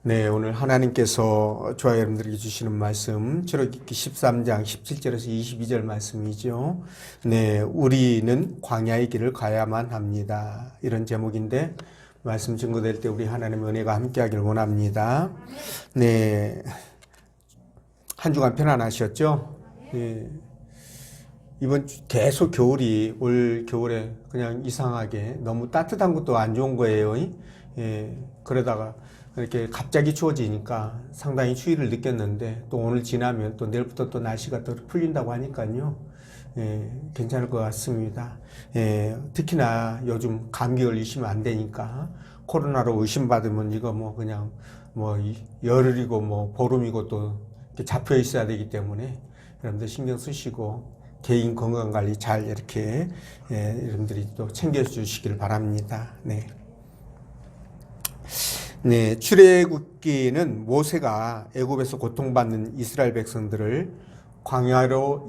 네, 오늘 하나님께서 저와 여러분들에게 주시는 말씀, 출애굽기 13장 17절에서 22절 말씀이죠. 네, 우리는 광야의 길을 가야만 합니다. 이런 제목인데, 말씀 증거될 때 우리 하나님의 은혜가 함께하기를 원합니다. 네, 한 주간 편안하셨죠? 네, 이번 주 계속 겨울이 올 겨울에 그냥 이상하게 너무 따뜻한 것도 안 좋은 거예요. 예, 그러다가 이렇게 갑자기 추워지니까 상당히 추위를 느꼈는데 또 오늘 지나면 또 내일부터 또 날씨가 또 풀린다고 하니까요. 예, 괜찮을 것 같습니다. 예, 특히나 요즘 감기 걸리시면 안 되니까 코로나로 의심받으면 이거 뭐 그냥 뭐 열흘이고 뭐 보름이고 또 이렇게 잡혀 있어야 되기 때문에 여러분들 신경 쓰시고 개인 건강 관리 잘 이렇게 여러분들이 또 챙겨 주시길 바랍니다. 네. 네, 출애굽기는 모세가 애굽에서 고통받는 이스라엘 백성들을 광야로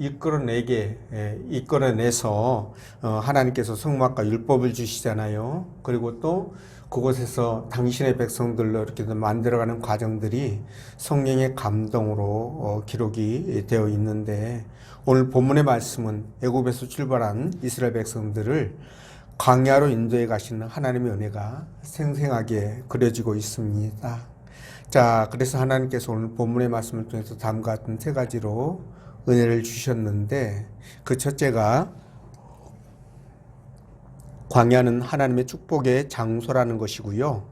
이끌어내서 하나님께서 성막과 율법을 주시잖아요. 그리고 또 그곳에서 당신의 백성들로 이렇게 만들어가는 과정들이 성령의 감동으로 기록이 되어 있는데 오늘 본문의 말씀은 애굽에서 출발한 이스라엘 백성들을 광야로 인도해 가시는 하나님의 은혜가 생생하게 그려지고 있습니다. 자, 그래서 하나님께서 오늘 본문의 말씀을 통해서 다음과 같은 세 가지로 은혜를 주셨는데 그 첫째가 광야는 하나님의 축복의 장소라는 것이고요.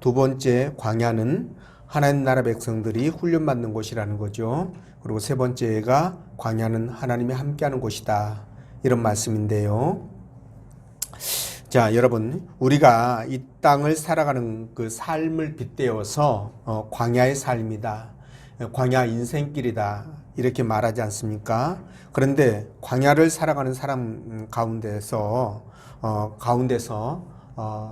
두 번째, 광야는 하나님 나라 백성들이 훈련받는 곳이라는 거죠. 그리고 세 번째가 광야는 하나님이 함께하는 곳이다. 이런 말씀인데요. 자, 여러분, 우리가 이 땅을 살아가는 그 삶을 빗대어서 광야의 삶이다. 광야 인생길이다. 이렇게 말하지 않습니까? 그런데 광야를 살아가는 사람 가운데서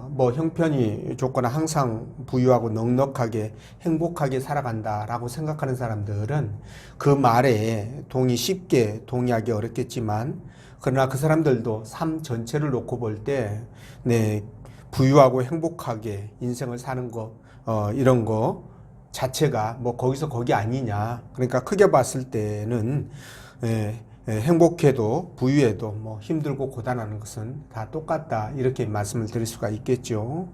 뭐 형편이 좋거나 항상 부유하고 넉넉하게 행복하게 살아간다라고 생각하는 사람들은 그 말에 쉽게 동의하기 어렵겠지만 그러나 그 사람들도 삶 전체를 놓고 볼 때, 네, 부유하고 행복하게 인생을 사는 거, 이런 거 자체가 뭐 거기서 거기 아니냐. 그러니까 크게 봤을 때는, 행복해도 부유해도 뭐 힘들고 고단하는 것은 다 똑같다. 이렇게 말씀을 드릴 수가 있겠죠.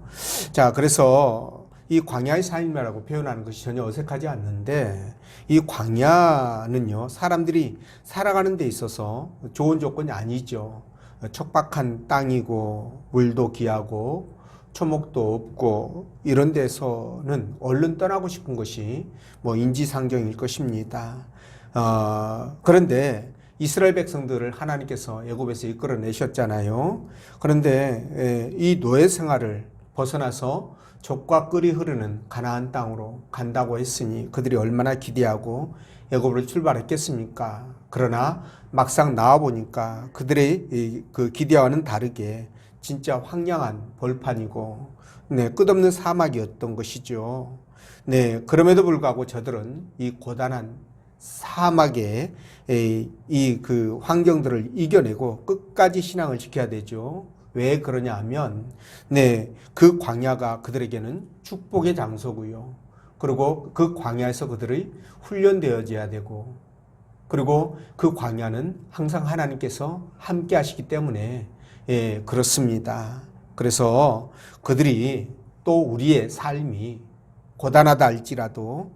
자, 그래서 이 광야의 삶이라고 표현하는 것이 전혀 어색하지 않는데 이 광야는요, 사람들이 살아가는 데 있어서 좋은 조건이 아니죠. 척박한 땅이고 물도 귀하고 초목도 없고 이런 데서는 얼른 떠나고 싶은 것이 뭐 인지상정일 것입니다. 그런데 이스라엘 백성들을 하나님께서 애굽에서 이끌어내셨잖아요. 그런데 이 노예 생활을 벗어나서 젖과 꿀이 흐르는 가나안 땅으로 간다고 했으니 그들이 얼마나 기대하고 애굽을 출발했겠습니까? 그러나 막상 나와 보니까 그들의 그 기대와는 다르게 진짜 황량한 벌판이고, 네, 끝없는 사막이었던 것이죠. 네, 그럼에도 불구하고 저들은 이 고단한 사막의 이 그 환경들을 이겨내고 끝까지 신앙을 지켜야 되죠. 왜 그러냐 하면, 네, 그 광야가 그들에게는 축복의 장소고요. 그리고 그 광야에서 그들이 훈련되어져야 되고, 그리고 그 광야는 항상 하나님께서 함께 하시기 때문에, 그렇습니다. 그래서 그들이 또 우리의 삶이 고단하다 할지라도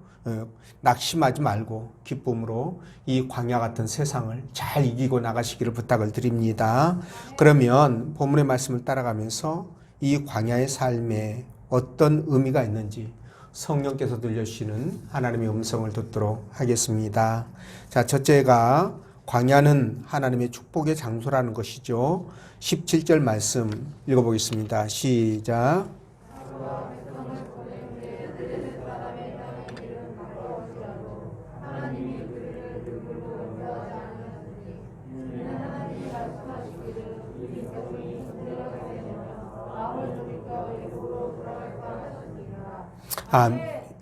낙심하지 말고 기쁨으로 이 광야 같은 세상을 잘 이기고 나가시기를 부탁을 드립니다. 그러면 본문의 말씀을 따라가면서 이 광야의 삶에 어떤 의미가 있는지 성령께서 들려주시는 하나님의 음성을 듣도록 하겠습니다. 자, 첫째가 광야는 하나님의 축복의 장소라는 것이죠. 17절 말씀 읽어보겠습니다. 시작.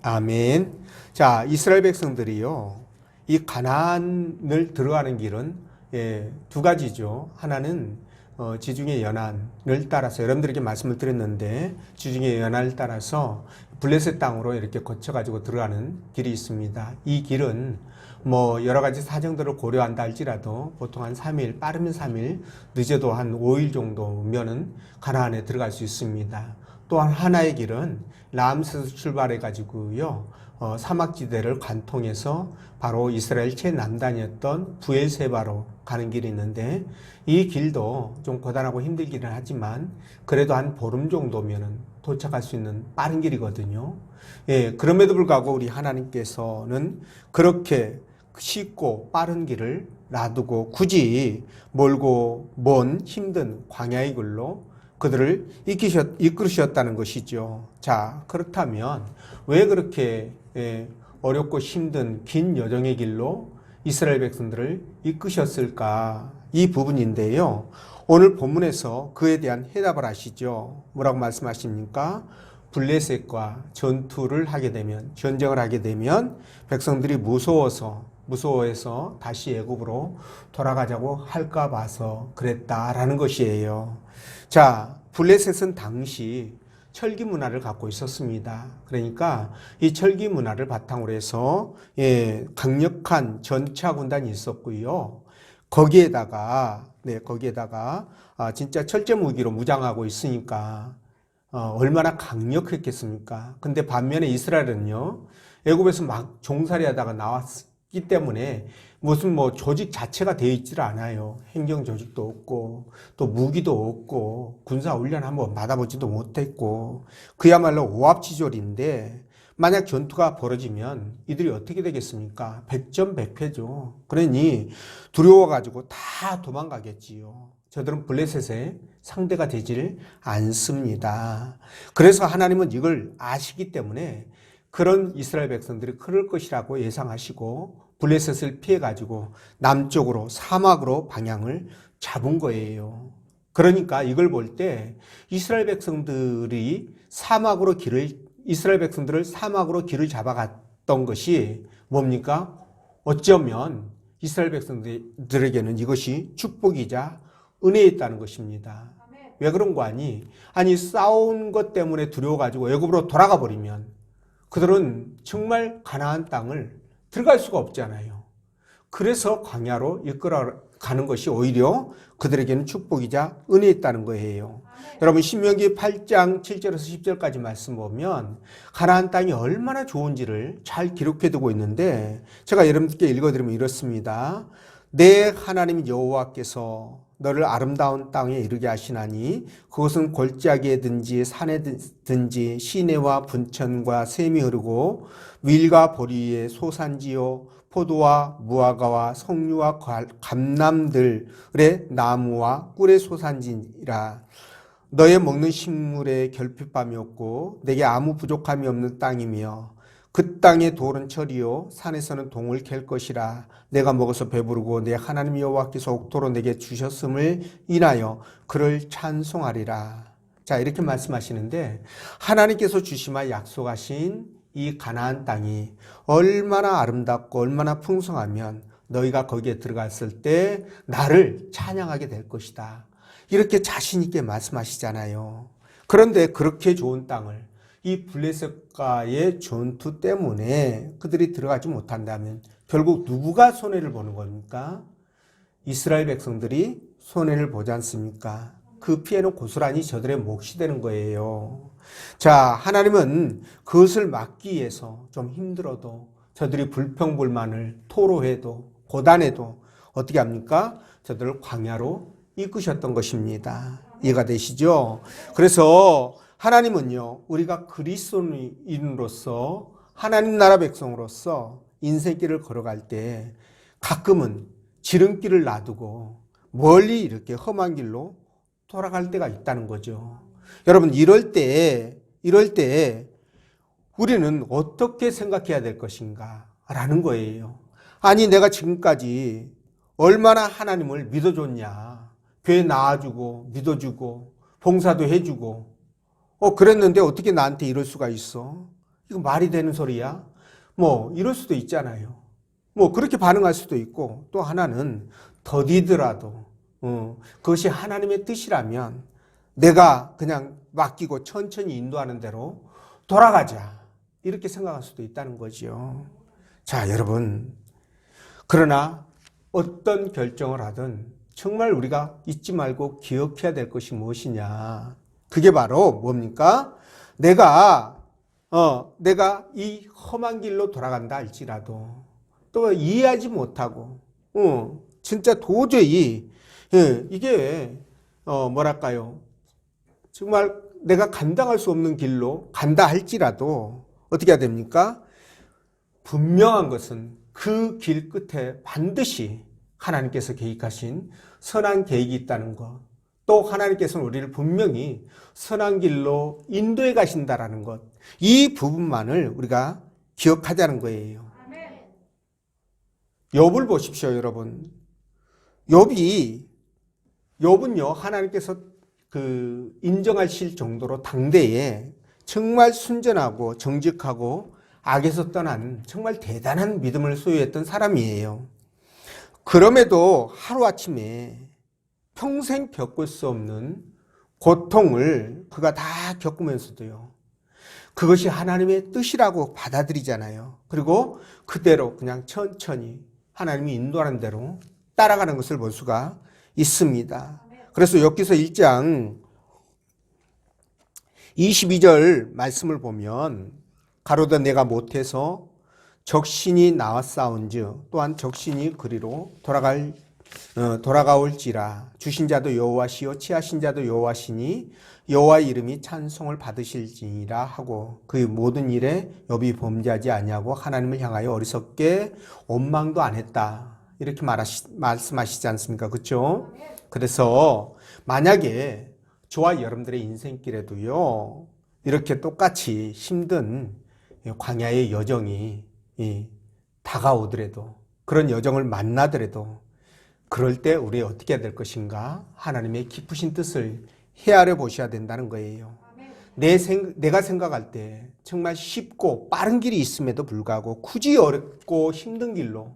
아멘. 자, 이스라엘 백성들이요, 이 가나안을 들어가는 길은 두 가지죠. 하나는 지중해 연안을 따라서 여러분들에게 말씀을 드렸는데 지중해 연안을 따라서 블레셋 땅으로 이렇게 거쳐가지고 들어가는 길이 있습니다. 이 길은 뭐 여러 가지 사정들을 고려한다 할지라도 보통 한 3일, 빠르면 3일, 늦어도 한 5일 정도면은 가나안에 들어갈 수 있습니다. 또한 하나의 길은 람스에서 출발해 가지고요. 사막지대를 관통해서 바로 이스라엘 최남단이었던 부엘세바로 가는 길이 있는데 이 길도 좀 고단하고 힘들기는 하지만 그래도 한 보름 정도면은 도착할 수 있는 빠른 길이거든요. 예, 그럼에도 불구하고 우리 하나님께서는 그렇게 쉽고 빠른 길을 놔두고 굳이 멀고 먼 힘든 광야의 길로 그들을 이끌으셨다는 것이죠. 자, 그렇다면 왜 그렇게 어렵고 힘든 긴 여정의 길로 이스라엘 백성들을 이끄셨을까? 이 부분인데요. 오늘 본문에서 그에 대한 해답을 하시죠. 뭐라고 말씀하십니까? 블레셋과 전쟁을 하게 되면 백성들이 무서워해서 다시 애굽으로 돌아가자고 할까 봐서 그랬다라는 것이에요. 자, 블레셋은 당시 철기 문화를 갖고 있었습니다. 그러니까 이 철기 문화를 바탕으로 해서 강력한 전차 군단이 있었고요. 거기에다가 진짜 철제 무기로 무장하고 있으니까 얼마나 강력했겠습니까? 근데 반면에 이스라엘은요, 애굽에서 막 종살이하다가 나왔기 때문에 무슨 뭐 조직 자체가 되어 있질 않아요. 행정 조직도 없고 또 무기도 없고 군사 훈련 한번 받아보지도 못했고 그야말로 오합지졸인데 만약 전투가 벌어지면 이들이 어떻게 되겠습니까? 백전백패죠. 그러니 두려워가지고 다 도망가겠지요. 저들은 블레셋의 상대가 되질 않습니다. 그래서 하나님은 이걸 아시기 때문에 그런 이스라엘 백성들이 그럴 것이라고 예상하시고 블레셋을 피해가지고 남쪽으로 사막으로 방향을 잡은 거예요. 그러니까 이걸 볼 때 이스라엘 백성들을 사막으로 길을 잡아갔던 것이 뭡니까? 어쩌면 이스라엘 백성들에게는 이것이 축복이자 은혜였다는 것입니다. 왜 그런 거 아니? 싸운 것 때문에 두려워가지고 애굽으로 돌아가 버리면 그들은 정말 가나안 땅을 들어갈 수가 없잖아요. 그래서 광야로 이끌어가는 것이 오히려 그들에게는 축복이자 은혜였다는 거예요. 여러분 신명기 8장 7절에서 10절까지 말씀 보면 가나안 땅이 얼마나 좋은지를 잘 기록해두고 있는데 제가 여러분께 읽어드리면 이렇습니다. 내 하나님 여호와께서 너를 아름다운 땅에 이르게 하시나니 그것은 골짜기에든지 산에든지 시내와 분천과 샘이 흐르고 밀과 보리 위에 소산지요 포도와 무화과와 석류와 감람들의 나무와 꿀의 소산지라. 너의 먹는 식물에 결핍함이 없고 내게 아무 부족함이 없는 땅이며 그 땅의 돌은 철이요 산에서는 동을 캘 것이라. 내가 먹어서 배부르고 내 하나님 여호와께서 옥토로 내게 주셨음을 인하여 그를 찬송하리라. 자, 이렇게 말씀하시는데 하나님께서 주시마 약속하신 이 가나안 땅이 얼마나 아름답고 얼마나 풍성하면 너희가 거기에 들어갔을 때 나를 찬양하게 될 것이다. 이렇게 자신 있게 말씀하시잖아요. 그런데 그렇게 좋은 땅을 이 블레셋과의 전투 때문에 그들이 들어가지 못한다면 결국 누구가 손해를 보는 겁니까? 이스라엘 백성들이 손해를 보지 않습니까? 그 피해는 고스란히 저들의 몫이 되는 거예요. 자, 하나님은 그것을 막기 위해서 좀 힘들어도 저들이 불평불만을 토로해도 고단해도 어떻게 합니까? 저들을 광야로 이끄셨던 것입니다. 이해가 되시죠? 그래서 하나님은요, 우리가 그리스도인으로서 하나님 나라 백성으로서 인생길을 걸어갈 때 가끔은 지름길을 놔두고 멀리 이렇게 험한 길로 돌아갈 때가 있다는 거죠. 여러분, 이럴 때 우리는 어떻게 생각해야 될 것인가 라는 거예요. 내가 지금까지 얼마나 하나님을 믿어줬냐. 교회 나와주고 믿어주고 봉사도 해주고 그랬는데 어떻게 나한테 이럴 수가 있어? 이거 말이 되는 소리야? 이럴 수도 있잖아요. 그렇게 반응할 수도 있고 또 하나는 더디더라도 그것이 하나님의 뜻이라면 내가 그냥 맡기고 천천히 인도하는 대로 돌아가자. 이렇게 생각할 수도 있다는 거죠. 자, 여러분. 그러나 어떤 결정을 하든 정말 우리가 잊지 말고 기억해야 될 것이 무엇이냐. 그게 바로 뭡니까? 내가 이 험한 길로 돌아간다 할지라도 또 이해하지 못하고, 진짜 도저히, 이게, 뭐랄까요. 정말 내가 감당할 수 없는 길로 간다 할지라도 어떻게 해야 됩니까? 분명한 것은 그 길 끝에 반드시 하나님께서 계획하신 선한 계획이 있다는 것. 또 하나님께서는 우리를 분명히 선한 길로 인도해 가신다라는 것. 이 부분만을 우리가 기억하자는 거예요. 욥을 보십시오, 여러분. 욥은요, 하나님께서 인정하실 정도로 당대에 정말 순전하고 정직하고 악에서 떠난 정말 대단한 믿음을 소유했던 사람이에요. 그럼에도 하루아침에 평생 겪을 수 없는 고통을 그가 다 겪으면서도요. 그것이 하나님의 뜻이라고 받아들이잖아요. 그리고 그대로 그냥 천천히 하나님이 인도하는 대로 따라가는 것을 볼 수가 있습니다. 그래서 욥기서 1장 22절 말씀을 보면 가로되 내가 못해서 적신이 나와 싸운즉 또한 적신이 그리로 돌아가올지라 주신 자도 여호와시요 취하신 자도 여호와시니 여호와의 이름이 찬송을 받으실지니라 하고 그 모든 일에 욥이 범죄하지 아니하고 하나님을 향하여 어리석게 원망도 안 했다. 이렇게 말씀하시지 않습니까? 그렇죠? 그래서 만약에 저와 여러분들의 인생길에도요. 이렇게 똑같이 힘든 광야의 여정이 다가오더라도 그런 여정을 만나더라도 그럴 때 우리 어떻게 해야 될 것인가? 하나님의 깊으신 뜻을 헤아려 보셔야 된다는 거예요. 내가 생각할 때 정말 쉽고 빠른 길이 있음에도 불구하고 굳이 어렵고 힘든 길로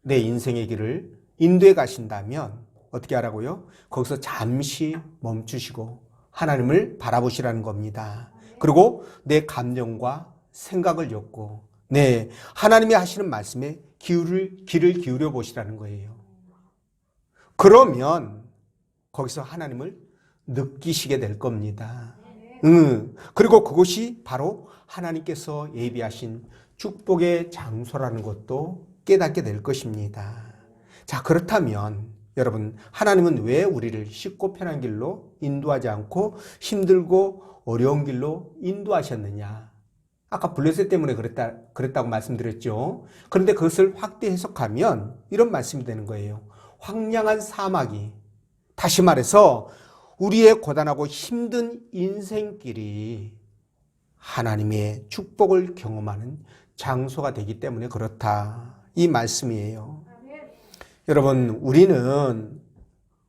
내 인생의 길을 인도해 가신다면 어떻게 하라고요? 거기서 잠시 멈추시고 하나님을 바라보시라는 겁니다. 그리고 내 감정과 생각을 엮고 하나님이 하시는 말씀에 귀를 기울여 보시라는 거예요. 그러면 거기서 하나님을 느끼시게 될 겁니다. 그리고 그것이 바로 하나님께서 예비하신 축복의 장소라는 것도 깨닫게 될 것입니다. 자, 그렇다면 여러분, 하나님은 왜 우리를 쉽고 편한 길로 인도하지 않고 힘들고 어려운 길로 인도하셨느냐? 아까 블레셋 때문에 그랬다고 말씀드렸죠. 그런데 그것을 확대 해석하면 이런 말씀이 되는 거예요. 황량한 사막이, 다시 말해서 우리의 고단하고 힘든 인생길이 하나님의 축복을 경험하는 장소가 되기 때문에 그렇다. 이 말씀이에요. 여러분, 우리는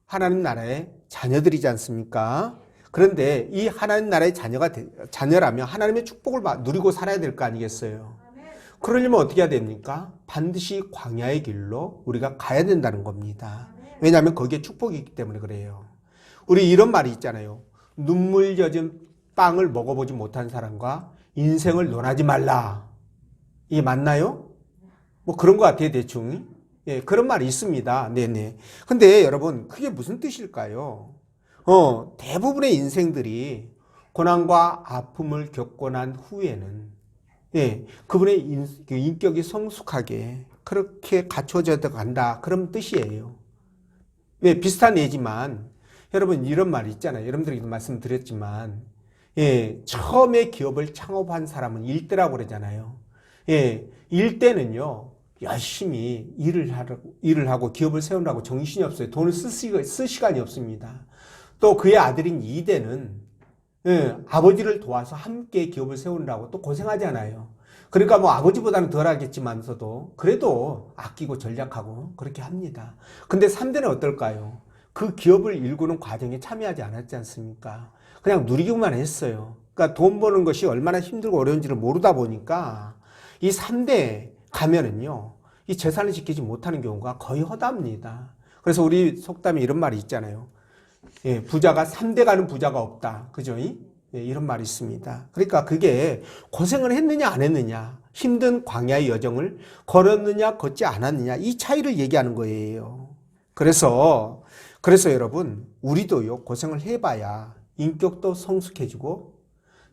하나님 나라의 자녀들이지 않습니까? 그런데 이 하나님 나라의 자녀라면 하나님의 축복을 누리고 살아야 될 거 아니겠어요? 그러려면 어떻게 해야 됩니까? 반드시 광야의 길로 우리가 가야 된다는 겁니다. 왜냐하면 거기에 축복이 있기 때문에 그래요. 우리 이런 말이 있잖아요. 눈물 젖은 빵을 먹어보지 못한 사람과 인생을 논하지 말라. 이게 맞나요? 뭐 그런 것 같아요, 대충. 예, 그런 말이 있습니다. 네네. 근데 여러분, 그게 무슨 뜻일까요? 대부분의 인생들이 고난과 아픔을 겪고 난 후에는, 그분의 인격이 성숙하게 그렇게 갖춰져 간다. 그런 뜻이에요. 비슷한 예지만, 여러분, 이런 말이 있잖아요. 여러분들에게도 말씀드렸지만, 처음에 기업을 창업한 사람은 일대라고 그러잖아요. 일대는요, 열심히 일을 하고 기업을 세우려고 정신이 없어요. 돈을 쓸 시간이 없습니다. 또 그의 아들인 2대는 아버지를 도와서 함께 기업을 세우려고 또 고생하잖아요. 그러니까 뭐 아버지보다는 덜 하겠지만서도 그래도 아끼고 전략하고 그렇게 합니다. 근데 3대는 어떨까요? 그 기업을 일구는 과정에 참여하지 않았지 않습니까? 그냥 누리기만 했어요. 그러니까 돈 버는 것이 얼마나 힘들고 어려운지를 모르다 보니까 이 3대 가면은요, 이 재산을 지키지 못하는 경우가 거의 허다합니다. 그래서 우리 속담에 이런 말이 있잖아요. 예, 부자가 3대 가는 부자가 없다. 그죠? 예, 이런 말이 있습니다. 그러니까 그게 고생을 했느냐 안 했느냐, 힘든 광야의 여정을 걸었느냐 걷지 않았느냐, 이 차이를 얘기하는 거예요. 그래서 여러분, 우리도요, 고생을 해봐야 인격도 성숙해지고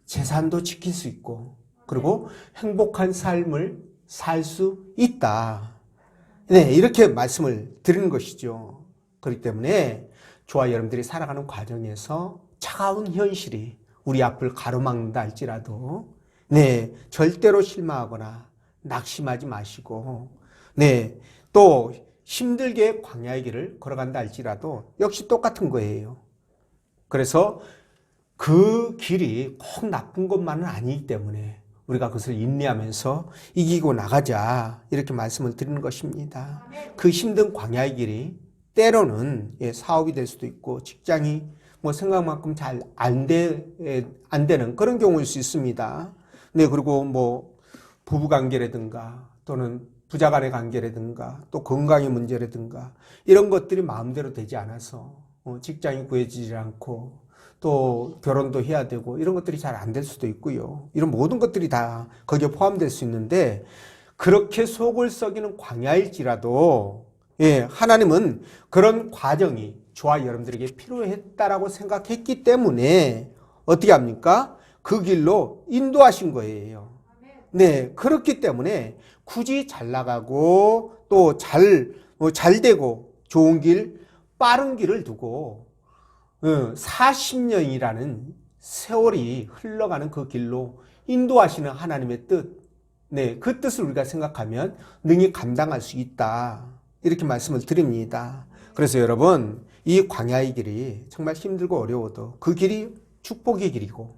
재산도 지킬 수 있고 그리고 행복한 삶을 살 수 있다. 네, 이렇게 말씀을 드리는 것이죠. 그렇기 때문에 저와 여러분들이 살아가는 과정에서 차가운 현실이 우리 앞을 가로막는다 할지라도 네, 절대로 실망하거나 낙심하지 마시고 네, 또 힘들게 광야의 길을 걸어간다 할지라도 역시 똑같은 거예요. 그래서 그 길이 꼭 나쁜 것만은 아니기 때문에 우리가 그것을 인내하면서 이기고 나가자, 이렇게 말씀을 드리는 것입니다. 그 힘든 광야의 길이 때로는 사업이 될 수도 있고 직장이 뭐 생각만큼 잘 안 되는 그런 경우일 수 있습니다. 네, 그리고 뭐 부부 관계라든가 또는 부자 간의 관계라든가 또 건강의 문제라든가 이런 것들이 마음대로 되지 않아서 직장이 구해지지 않고 또 결혼도 해야 되고 이런 것들이 잘 안 될 수도 있고요. 이런 모든 것들이 다 거기에 포함될 수 있는데 그렇게 속을 썩이는 광야일지라도 예, 하나님은 그런 과정이 저와 여러분들에게 필요했다라고 생각했기 때문에 어떻게 합니까? 그 길로 인도하신 거예요. 네, 그렇기 때문에 굳이 잘 나가고 또 잘 되고 좋은 길, 빠른 길을 두고 40년이라는 세월이 흘러가는 그 길로 인도하시는 하나님의 뜻, 네, 그 뜻을 우리가 생각하면 능히 감당할 수 있다, 이렇게 말씀을 드립니다. 그래서 여러분, 이 광야의 길이 정말 힘들고 어려워도 그 길이 축복의 길이고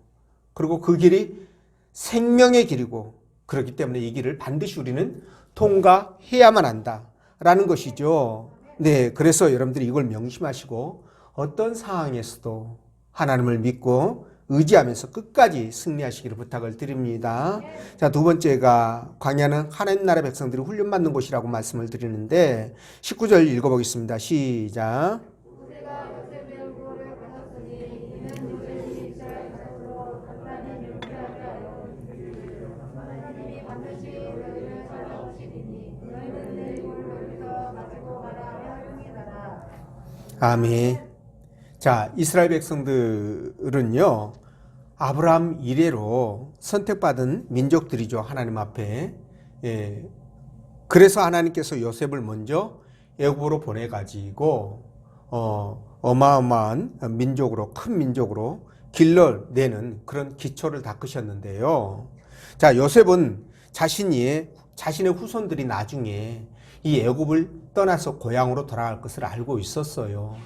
그리고 그 길이 생명의 길이고 그렇기 때문에 이 길을 반드시 우리는 통과해야만 한다라는 것이죠. 네, 그래서 여러분들이 이걸 명심하시고 어떤 상황에서도 하나님을 믿고 의지하면서 끝까지 승리하시기를 부탁을 드립니다. 자, 두 번째가 광야는 하나님 나라 백성들이 훈련받는 곳이라고 말씀을 드리는데 19절 읽어보겠습니다. 시작. 아멘. 자, 이스라엘 백성들은요, 아브라함 이래로 선택받은 민족들이죠. 하나님 앞에. 예. 그래서 하나님께서 요셉을 먼저 애굽으로 보내가지고 어마어마한 민족으로, 큰 민족으로 길러내는 그런 기초를 닦으셨는데요. 자, 요셉은 자신의 후손들이 나중에 이 애굽을 떠나서 고향으로 돌아갈 것을 알고 있었어요.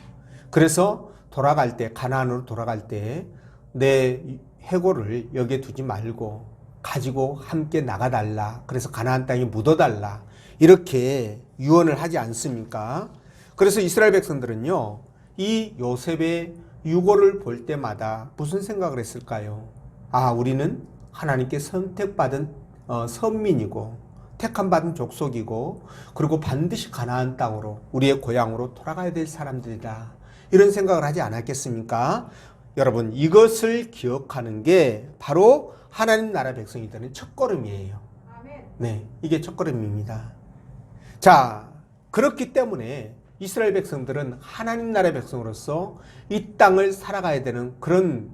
그래서 돌아갈 때, 가나안으로 돌아갈 때 내 해골을 여기에 두지 말고 가지고 함께 나가달라. 그래서 가나안 땅에 묻어달라. 이렇게 유언을 하지 않습니까? 그래서 이스라엘 백성들은요, 이 요셉의 유고를 볼 때마다 무슨 생각을 했을까요? 아, 우리는 하나님께 선택받은 선민이고 택함받은 족속이고 그리고 반드시 가나안 땅으로 우리의 고향으로 돌아가야 될 사람들이다. 이런 생각을 하지 않았겠습니까? 여러분, 이것을 기억하는 게 바로 하나님 나라 백성이 되는 첫걸음이에요. 네, 이게 첫걸음입니다. 자, 그렇기 때문에 이스라엘 백성들은 하나님 나라의 백성으로서 이 땅을 살아가야 되는 그런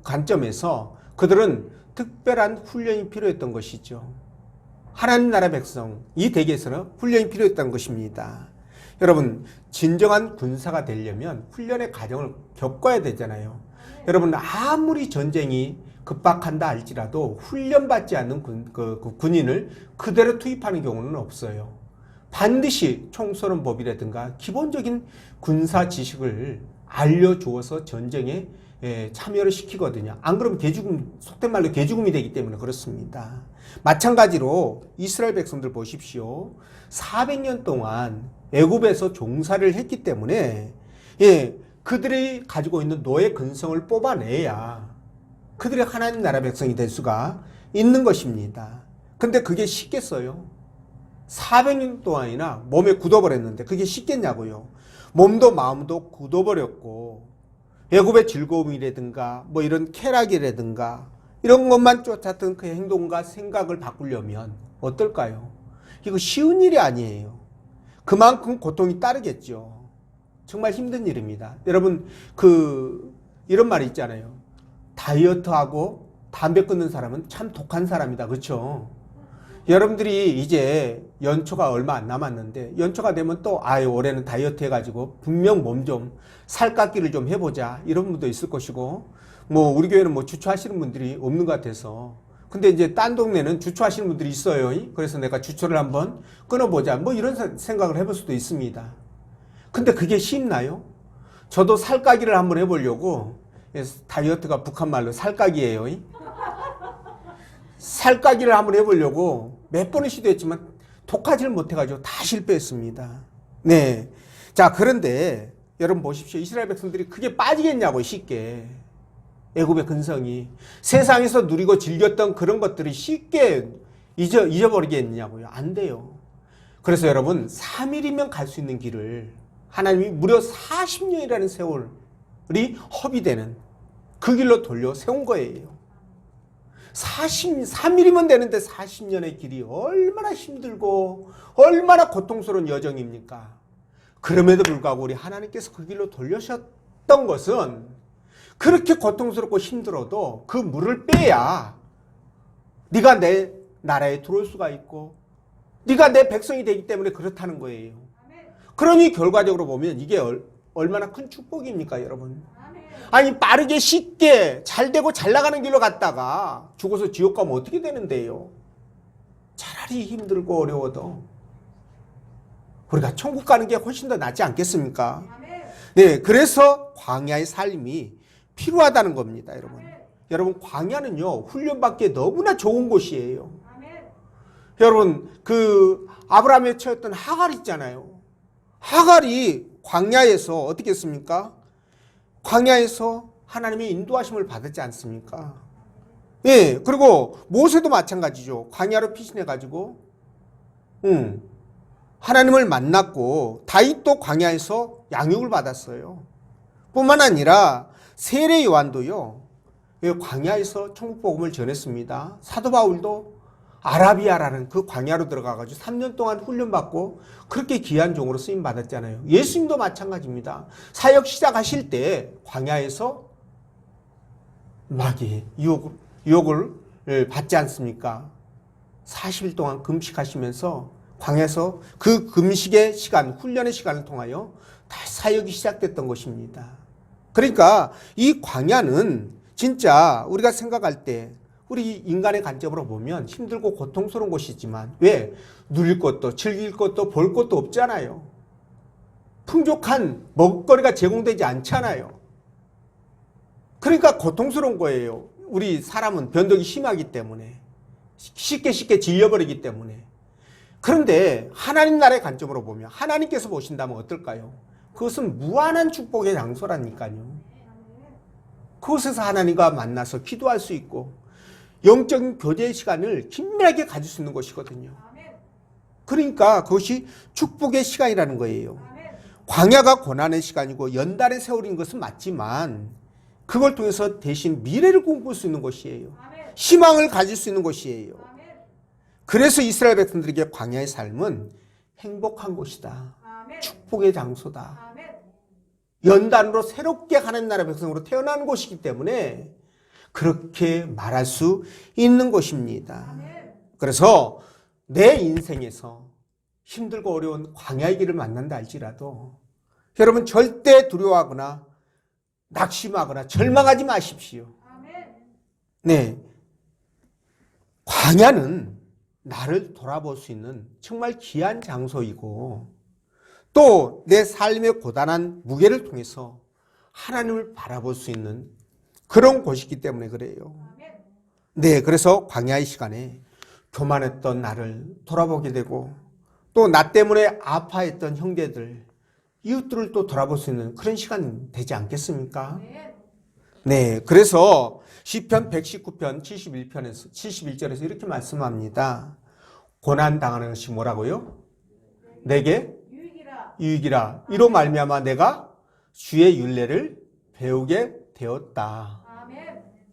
관점에서 그들은 특별한 훈련이 필요했던 것이죠. 하나님 나라 백성이 되기 위해서는 훈련이 필요했던 것입니다. 여러분, 진정한 군사가 되려면 훈련의 과정을 겪어야 되잖아요. 여러분, 아무리 전쟁이 급박한다 할지라도 훈련받지 않는 군인을 그대로 투입하는 경우는 없어요. 반드시 총 쏘는 법이라든가 기본적인 군사 지식을 알려주어서 전쟁에 참여를 시키거든요. 안 그러면 속된 말로 개죽음이 되기 때문에 그렇습니다. 마찬가지로 이스라엘 백성들 보십시오. 400년 동안 애굽에서 종사를 했기 때문에 그들이 가지고 있는 노예 근성을 뽑아내야 그들이 하나님 나라 백성이 될 수가 있는 것입니다. 근데 그게 쉽겠어요? 400년 동안이나 몸에 굳어버렸는데 그게 쉽겠냐고요. 몸도 마음도 굳어버렸고 애굽의 즐거움이라든가 뭐 이런 쾌락이라든가 이런 것만 쫓았던 그 행동과 생각을 바꾸려면 어떨까요? 이거 쉬운 일이 아니에요. 그만큼 고통이 따르겠죠. 정말 힘든 일입니다. 여러분 이런 말이 있잖아요. 다이어트하고 담배 끊는 사람은 참 독한 사람이다. 그렇죠? 여러분들이 이제 연초가 얼마 안 남았는데 연초가 되면 또 올해는 다이어트 해가지고 분명 몸 좀 살깎기를 좀 해보자 이런 분도 있을 것이고 뭐 우리 교회는 뭐 주초하시는 분들이 없는 것 같아서 근데 이제 딴 동네는 주초하시는 분들이 있어요. 그래서 내가 주초를 한번 끊어보자 뭐 이런 생각을 해볼 수도 있습니다. 근데 그게 쉽나요? 저도 살까기를 한번 해보려고 다이어트가 북한 말로 살까기예요. 살까기를 한번 해보려고 몇 번을 시도했지만 독하지를 못해가지고 다 실패했습니다. 네. 자, 그런데 여러분 보십시오. 이스라엘 백성들이 그게 빠지겠냐고 쉽게. 애굽의 근성이 세상에서 누리고 즐겼던 그런 것들이 쉽게 잊어버리겠냐고요. 안 돼요. 그래서 여러분 3일이면 갈 수 있는 길을 하나님이 무려 40년이라는 세월이 허비되는 그 길로 돌려 세운 거예요. 3일이면 되는데 40년의 길이 얼마나 힘들고 얼마나 고통스러운 여정입니까? 그럼에도 불구하고 우리 하나님께서 그 길로 돌려셨던 것은 그렇게 고통스럽고 힘들어도 그 물을 빼야 네가 내 나라에 들어올 수가 있고 네가 내 백성이 되기 때문에 그렇다는 거예요. 그러니 결과적으로 보면 이게 얼마나 큰 축복입니까, 여러분? 아니 빠르게 쉽게 잘 되고 잘 나가는 길로 갔다가 죽어서 지옥 가면 어떻게 되는데요? 차라리 힘들고 어려워도 우리가 천국 가는 게 훨씬 더 낫지 않겠습니까? 네, 그래서 광야의 삶이 필요하다는 겁니다, 여러분. 여러분 광야는요 훈련받기에 너무나 좋은 곳이에요. 여러분 아브라함의 처였던 하갈 있잖아요. 하갈이 광야에서 어떻게 했습니까? 광야에서 하나님의 인도하심을 받았지 않습니까? 예, 그리고 모세도 마찬가지죠. 광야로 피신해가지고, 하나님을 만났고, 다윗도 광야에서 양육을 받았어요. 뿐만 아니라, 세례 요한도요, 광야에서 천국복음을 전했습니다. 사도 바울도 아라비아라는 그 광야로 들어가가지고 3년 동안 훈련받고 그렇게 귀한 종으로 쓰임 받았잖아요. 예수님도 마찬가지입니다. 사역 시작하실 때 광야에서 마귀의 유혹을 받지 않습니까? 40일 동안 금식하시면서 광야에서 그 금식의 시간, 훈련의 시간을 통하여 다시 사역이 시작됐던 것입니다. 그러니까 이 광야는 진짜 우리가 생각할 때 우리 인간의 관점으로 보면 힘들고 고통스러운 곳이지만 왜? 누릴 것도 즐길 것도 볼 것도 없잖아요. 풍족한 먹거리가 제공되지 않잖아요. 그러니까 고통스러운 거예요. 우리 사람은 변덕이 심하기 때문에 쉽게 질려버리기 때문에. 그런데 하나님 나라의 관점으로 보면 하나님께서 보신다면 어떨까요? 그것은 무한한 축복의 장소라니까요. 그곳에서 하나님과 만나서 기도할 수 있고 영적인 교제의 시간을 긴밀하게 가질 수 있는 것이거든요. 그러니까 그것이 축복의 시간이라는 거예요. 광야가 고난의 시간이고 연단의 세월인 것은 맞지만 그걸 통해서 대신 미래를 꿈꿀 수 있는 것이에요. 희망을 가질 수 있는 것이에요. 그래서 이스라엘 백성들에게 광야의 삶은 행복한 곳이다. 축복의 장소다. 연단으로 새롭게 하나님 나라 백성으로 태어난 곳이기 때문에 그렇게 말할 수 있는 것입니다. 그래서 내 인생에서 힘들고 어려운 광야의 길을 만난다 할지라도 여러분 절대 두려워하거나 낙심하거나 절망하지 마십시오. 네, 광야는 나를 돌아볼 수 있는 정말 귀한 장소이고 또 내 삶의 고단한 무게를 통해서 하나님을 바라볼 수 있는 그런 곳이기 때문에 그래요. 네, 그래서 광야의 시간에 교만했던 나를 돌아보게 되고 또 나 때문에 아파했던 형제들, 이웃들을 또 돌아볼 수 있는 그런 시간이 되지 않겠습니까? 네, 그래서 시편 119편 71절에서 이렇게 말씀합니다. 고난 당하는 것이 뭐라고요? 내게 유익이라. 이로 말미암아 내가 주의 율례를 배우게 되었다.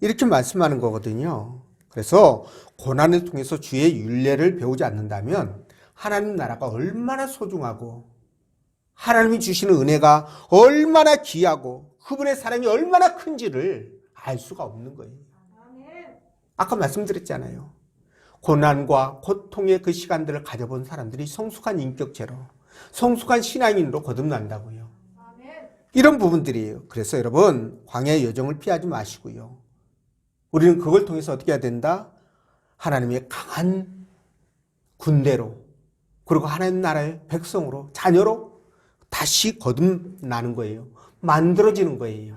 이렇게 말씀하는 거거든요. 그래서 고난을 통해서 주의 율례를 배우지 않는다면 하나님 나라가 얼마나 소중하고 하나님이 주시는 은혜가 얼마나 귀하고 그분의 사랑이 얼마나 큰지를 알 수가 없는 거예요. 아까 말씀드렸잖아요. 고난과 고통의 그 시간들을 가져본 사람들이 성숙한 인격체로, 성숙한 신앙인으로 거듭난다고요. 이런 부분들이에요. 그래서 여러분, 광야의 여정을 피하지 마시고요. 우리는 그걸 통해서 어떻게 해야 된다? 하나님의 강한 군대로, 그리고 하나님 나라의 백성으로, 자녀로 다시 거듭나는 거예요. 만들어지는 거예요.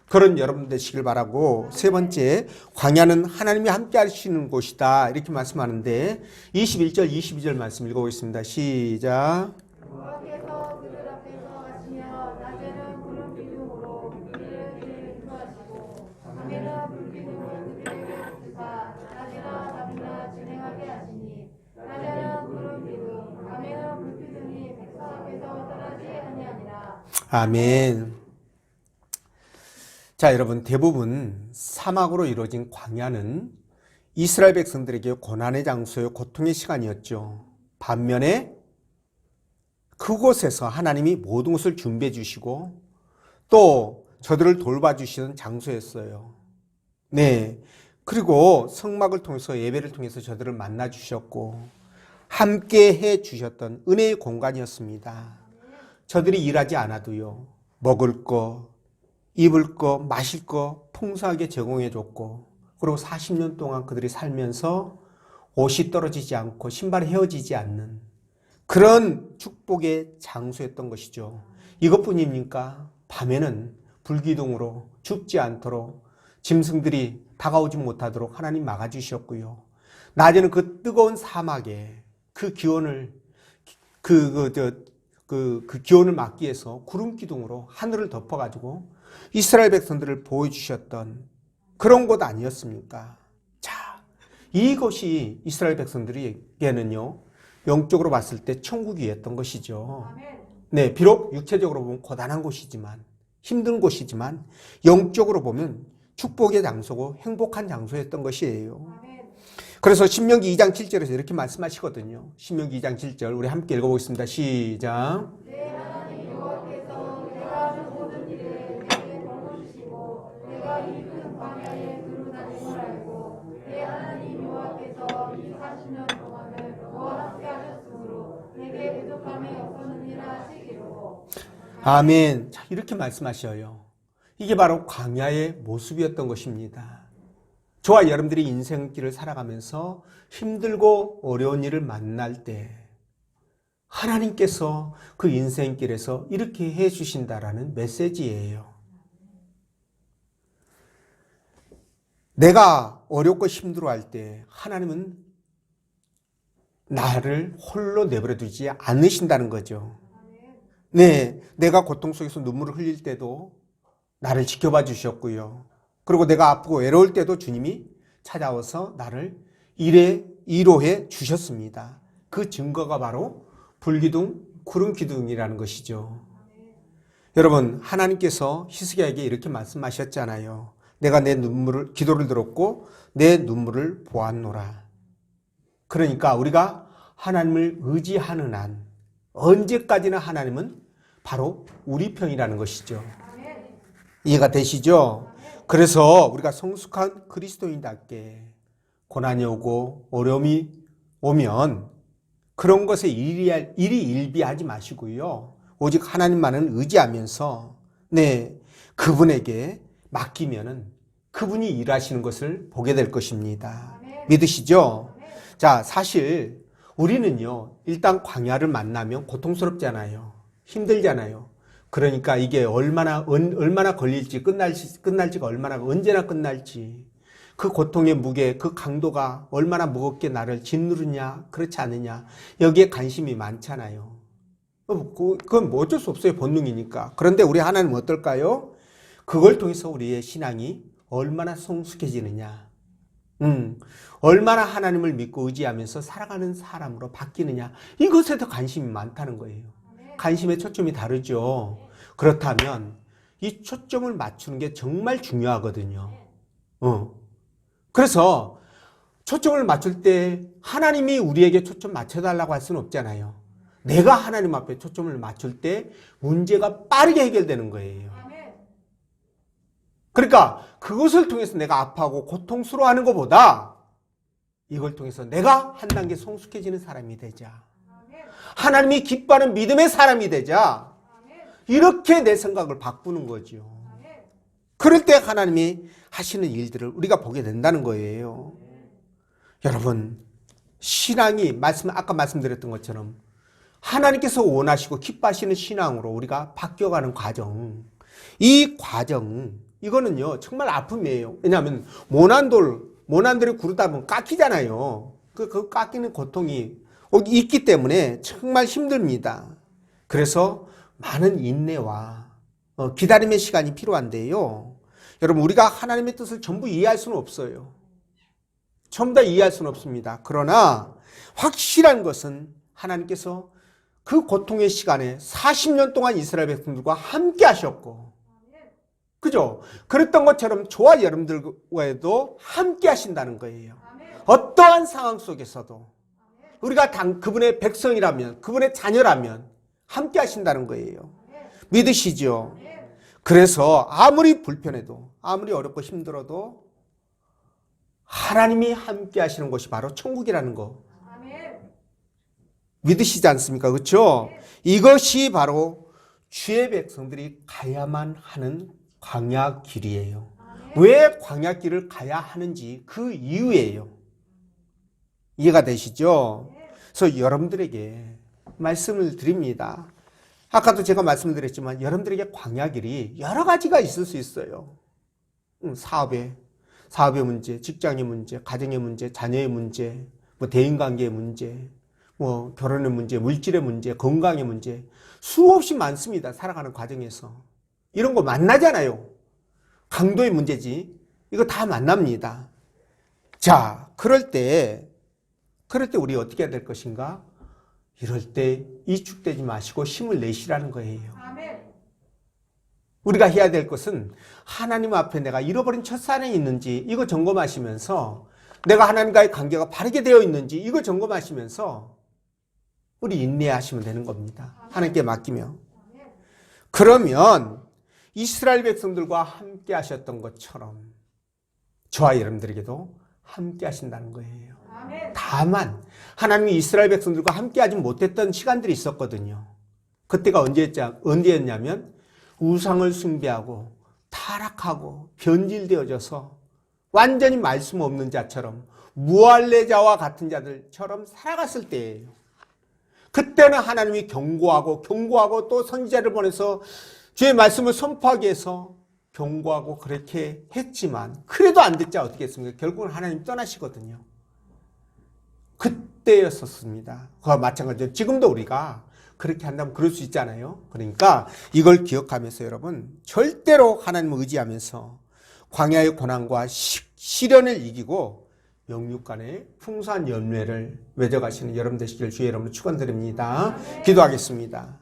그런 여러분 되시길 바라고, 세 번째, 광야는 하나님이 함께 하시는 곳이다. 이렇게 말씀하는데 21절, 22절 말씀 읽어보겠습니다. 시작. 여호와께서 그들 앞에서 가시며 낮에는 구름 기둥으로 그들을 인도하시고 밤에는 불기둥을 그들에게 붙이사 낮이나 밤이나 진행하게 하시니 낮에는 구름 기둥 밤에는 불기둥이 백성 앞에서 떠나지 아니하니라. 아멘. 자, 여러분, 대부분 사막으로 이루어진 광야는 이스라엘 백성들에게 고난의 장소요, 고통의 시간이었죠. 반면에 그곳에서 하나님이 모든 것을 준비해 주시고 또 저들을 돌봐주시는 장소였어요. 네. 그리고 성막을 통해서, 예배를 통해서 저들을 만나 주셨고 함께 해 주셨던 은혜의 공간이었습니다. 저들이 일하지 않아도요, 먹을 거, 입을 거, 마실 거 풍성하게 제공해 줬고, 그리고 40년 동안 그들이 살면서 옷이 떨어지지 않고 신발이 헤어지지 않는 그런 축복의 장소였던 것이죠. 이것뿐입니까? 밤에는 불기둥으로 춥지 않도록 짐승들이 다가오지 못하도록 하나님 막아주셨고요. 낮에는 그 뜨거운 사막에 그 기온을 기온을 막기 위해서 구름 기둥으로 하늘을 덮어가지고 이스라엘 백성들을 보여주셨던 그런 곳 아니었습니까? 자, 이것이 이스라엘 백성들에게는요, 영적으로 봤을 때 천국이었던 것이죠. 네, 비록 육체적으로 보면 고단한 곳이지만, 힘든 곳이지만, 영적으로 보면 축복의 장소고 행복한 장소였던 것이에요. 그래서 신명기 2장 7절에서 이렇게 말씀하시거든요. 신명기 2장 7절, 우리 함께 읽어보겠습니다. 시작. 내 하나님 여호와께서 내가 하는 모든 일을 내게 벌어주시고 내가 이 큰 광야에 두루 다님을 알고 내 하나님 여호와께서 이 40년 동안을 너와 함께 하셨으므로 내게 부족함이 없었느니라 하시기로. 아멘. 자, 이렇게 말씀하셔요. 이게 바로 광야의 모습이었던 것입니다. 저와 여러분들이 인생길을 살아가면서 힘들고 어려운 일을 만날 때 하나님께서 그 인생길에서 이렇게 해 주신다라는 메시지예요. 내가 어렵고 힘들어할 때 하나님은 나를 홀로 내버려 두지 않으신다는 거죠. 네, 내가 고통 속에서 눈물을 흘릴 때도 나를 지켜봐 주셨고요. 그리고 내가 아프고 외로울 때도 주님이 찾아와서 나를 위로해 주셨습니다. 그 증거가 바로 불기둥, 구름 기둥이라는 것이죠. 여러분, 하나님께서 히스기야에게 이렇게 말씀하셨잖아요. 내가 내 기도를 들었고 내 눈물을 보았노라. 그러니까 우리가 하나님을 의지하는 한 언제까지나 하나님은 바로 우리 편이라는 것이죠. 이해가 되시죠? 그래서 우리가 성숙한 그리스도인답게 고난이 오고 어려움이 오면 그런 것에 일희일비하지 마시고요. 오직 하나님만을 의지하면서 그분에게 맡기면은 그분이 일하시는 것을 보게 될 것입니다. 믿으시죠? 자, 사실 우리는요, 일단 광야를 만나면 고통스럽잖아요. 힘들잖아요. 그러니까 이게 얼마나 걸릴지, 끝날지가 언제나 끝날지, 그 고통의 무게, 그 강도가 얼마나 무겁게 나를 짓누르냐, 그렇지 않느냐, 여기에 관심이 많잖아요. 그건 뭐 어쩔 수 없어요. 본능이니까. 그런데 우리 하나님은 어떨까요? 그걸 통해서 우리의 신앙이 얼마나 성숙해지느냐, 얼마나 하나님을 믿고 의지하면서 살아가는 사람으로 바뀌느냐, 이것에 더 관심이 많다는 거예요. 관심의 초점이 다르죠. 그렇다면 이 초점을 맞추는 게 정말 중요하거든요. 그래서 초점을 맞출 때 하나님이 우리에게 초점 맞춰달라고 할 수는 없잖아요. 내가 하나님 앞에 초점을 맞출 때 문제가 빠르게 해결되는 거예요. 그러니까 그것을 통해서 내가 아파하고 고통스러워하는 것보다 이걸 통해서 내가 한 단계 성숙해지는 사람이 되자. 하나님이 기뻐하는 믿음의 사람이 되자. 이렇게 내 생각을 바꾸는 거죠. 그럴 때 하나님이 하시는 일들을 우리가 보게 된다는 거예요. 여러분, 신앙이 아까 말씀드렸던 것처럼 하나님께서 원하시고 기뻐하시는 신앙으로 우리가 바뀌어가는 과정, 이 과정, 이거는요 정말 아픔이에요. 왜냐하면 모난돌이 구르다 보면 깎이잖아요. 그 깎이는 고통이 있기 때문에 정말 힘듭니다. 그래서 많은 인내와 기다림의 시간이 필요한데요. 여러분, 우리가 하나님의 뜻을 전부 이해할 수는 없어요. 전부 다 이해할 수는 없습니다. 그러나 확실한 것은 하나님께서 그 고통의 시간에 40년 동안 이스라엘 백성들과 함께 하셨고, 그죠? 그랬던 것처럼 저와 여러분들과도 함께 하신다는 거예요. 어떠한 상황 속에서도 우리가 그분의 백성이라면, 그분의 자녀라면 함께 하신다는 거예요. 믿으시죠? 그래서 아무리 불편해도, 아무리 어렵고 힘들어도 하나님이 함께 하시는 곳이 바로 천국이라는 거. 믿으시지 않습니까? 그렇죠? 이것이 바로 주의 백성들이 가야만 하는 광야 길이에요. 왜 광야 길을 가야 하는지 그 이유예요. 이해가 되시죠? 그래서 여러분들에게 말씀을 드립니다. 아까도 제가 말씀드렸지만 여러분들에게 광야 길이 여러 가지가 있을 수 있어요. 사업의 문제, 직장의 문제, 가정의 문제, 자녀의 문제, 대인관계의 문제, 결혼의 문제, 물질의 문제, 건강의 문제, 수없이 많습니다. 살아가는 과정에서. 이런 거 만나잖아요. 강도의 문제지. 이거 다 만납니다. 자, 그럴 때 우리 어떻게 해야 될 것인가? 이럴 때 위축되지 마시고 힘을 내시라는 거예요. 우리가 해야 될 것은 하나님 앞에 내가 잃어버린 첫사랑이 있는지 이거 점검하시면서, 내가 하나님과의 관계가 바르게 되어 있는지 이거 점검하시면서 우리 인내하시면 되는 겁니다. 하나님께 맡기며. 그러면 이스라엘 백성들과 함께 하셨던 것처럼 저와 여러분들에게도 함께 하신다는 거예요. 다만 하나님이 이스라엘 백성들과 함께 하지 못했던 시간들이 있었거든요. 그때가 언제였냐면 우상을 숭배하고 타락하고 변질되어져서 완전히 말씀 없는 자처럼 무할례자와 같은 자들처럼 살아갔을 때예요. 그때는 하나님이 경고하고 또 선지자를 보내서 주의 말씀을 선포하기 위해서 경고하고 그렇게 했지만 그래도 안 됐자 어떻게 했습니까? 결국은 하나님 떠나시거든요. 그때였었습니다. 그와 마찬가지로 지금도 우리가 그렇게 한다면 그럴 수 있잖아요. 그러니까 이걸 기억하면서 여러분 절대로 하나님을 의지하면서 광야의 고난과 시련을 이기고 영육 간의 풍성한 열매를 맺어가시는 여러분 되시길 주의 이름으로 축원드립니다. 기도하겠습니다.